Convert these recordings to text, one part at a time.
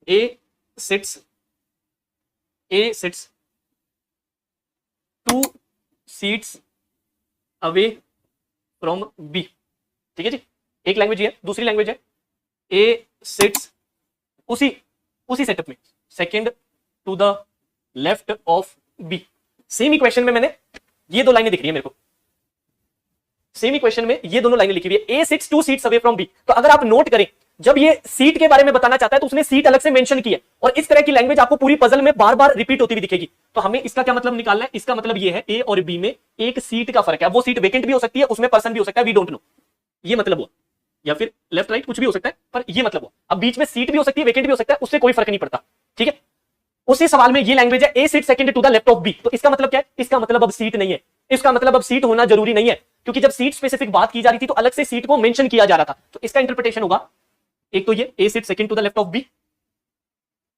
A sits 2 seats away from B. ठीक है जी, एक लैंग्वेज है। दूसरी लैंग्वेज है ए सिट्स उसी सेटअप में second to the left of B. Same equation में मैंने ये दो लाइनें दिख रही है मेरे को, सेम इक्वेशन में ये दोनों लाइनें लिखी हुई है, A sits 2 seats away from B. तो अगर आप नोट करें, जब ये सीट के बारे में बताना चाहता है तो उसने सीट अलग से मेंशन की है, और इस तरह की लैंग्वेज आपको पूरी पजल में बार बार रिपीट होती हुई दिखेगी। तो हमें इसका क्या मतलब निकालना है? इसका मतलब ये है ए और बी में एक सीट का फर्क है। वो सीट वेकेंट भी हो सकती है, उसमें पर्सन भी हो सकता है, वी डोंट नो, ये मतलब हुआ, या फिर लेफ्ट राइट कुछ भी हो सकता है, पर ये मतलब हुआ। अब बीच में सीट भी हो सकती है, वेकेंट भी हो सकता है, उससे कोई फर्क नहीं पड़ता। ठीक है, उसी सवाल में ये लैंग्वेज है A seat second to the left of B. तो इसका मतलब क्या है? इसका मतलब अब सीट नहीं है, इसका मतलब अब सीट होना जरूरी नहीं है, क्योंकि जब सीट स्पेसिफिक बात की जा रही थी तो अलग से सीट को मेंशन किया जा रहा था। तो इसका इंटरप्रिटेशन होगा, एक तो ये A seat second to the left of B,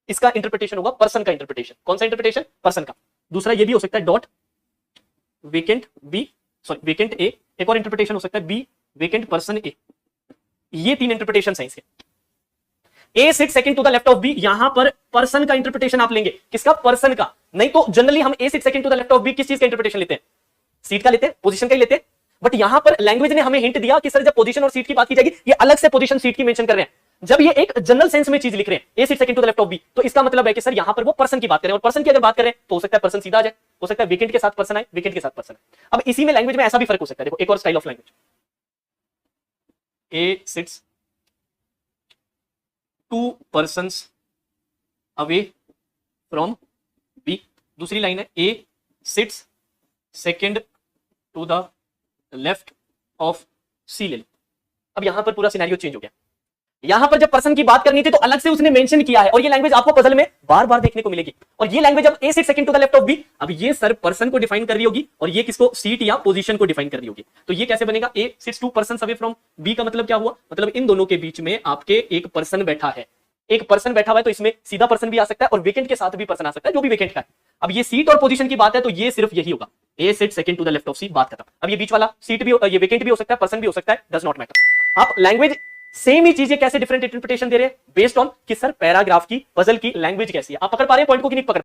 इसका इंटरप्रिटेशन होगा पर्सन का इंटरप्रिटेशन। कौन सा इंटरप्रिटेशन? पर्सन का। दूसरा ये भी हो सकता है dot vacant B, sorry vacant A. एक और इंटरप्रिटेशन हो सकता है बी वेकेंट पर्सन ए। ये तीन इंटरप्रिटेशन है इसके। A sit second to the left of B, यहां पर पर्सन का इंटरप्रिटेशन आप लेंगे। किसका? पर्सन का। नहीं तो जनरली हम A sit second to the left of B किस चीज का इंटरप्रिटेशन लेते हैं? सीट का लेते हैं, पोजीशन का ही लेते हैं। बट यहां पर लैंग्वेज ने हमें हिंट दिया कि सर जब पोजीशन और सीट की बात की जाएगी, ये अलग से पोजीशन सीट की मेंशन कर रहे हैं। जब ये एक जनरल सेंस में चीज लिख रहे हैं A sit second to the left of B, तो इसका मतलब है कि सर यहां पर वो पर्सन की बात करें, और पर्सन की अगर बात करें तो हो सकता है पर्सन सीधा आ जाए, हो सकता है वेकेंट के साथ पर्सन आए, वेकेंट के साथ पर्सन आए। अब इसी में लैंग्वेज में ऐसा भी फर्क हो सकता है। देखो एक और style of language, A sits 2 persons away from B. दूसरी लाइन है A sits second to the left of C ले लो। अब यहां पर पूरा सिनेरियो चेंज हो गया। यहां पर जब पर्सन की बात करनी थी तो अलग से उसने मेंशन किया है, और ये लैंग्वेज आपको पजल में बार बार देखने को मिलेगी। और ये लैंग्वेज अब A sit second to the left of B, अब ये सर पर्सन को डिफाइन कर रही होगी, और ये किसको? सीट या पोजीशन को डिफाइन कर रही होगी। तो ये कैसे बनेगा? A sits 2 persons away from B का मतलब क्या हुआ? मतलब इन दोनों के बीच में आपके एक पर्सन बैठा है, एक पर्सन बैठा हुआ है, तो इसमें सीधा पर्सन भी आ सकता है और वेकेंट के साथ भी पर्सन आ सकता है, जो भी वेकेंट का है। अब ये सीट और पोजीशन की बात है तो ये सिर्फ यही होगा, A sit second to the left of C, बात खत्म। अब ये बीच वाला सीट भी, ये वेकेंट भी हो सकता है, पर्सन भी हो सकता है, डज नॉट मैटर। आप लैंग्वेज सेम ही चीजें कैसे डिफरेंट इंटरप्रिटेशन दे रहे हैं बेस्ड ऑन कि सर पैराग्राफ की पजल की लैंग्वेज कैसी है। आप पकड़ पा रहे हैं पॉइंट को कि नहीं पकड़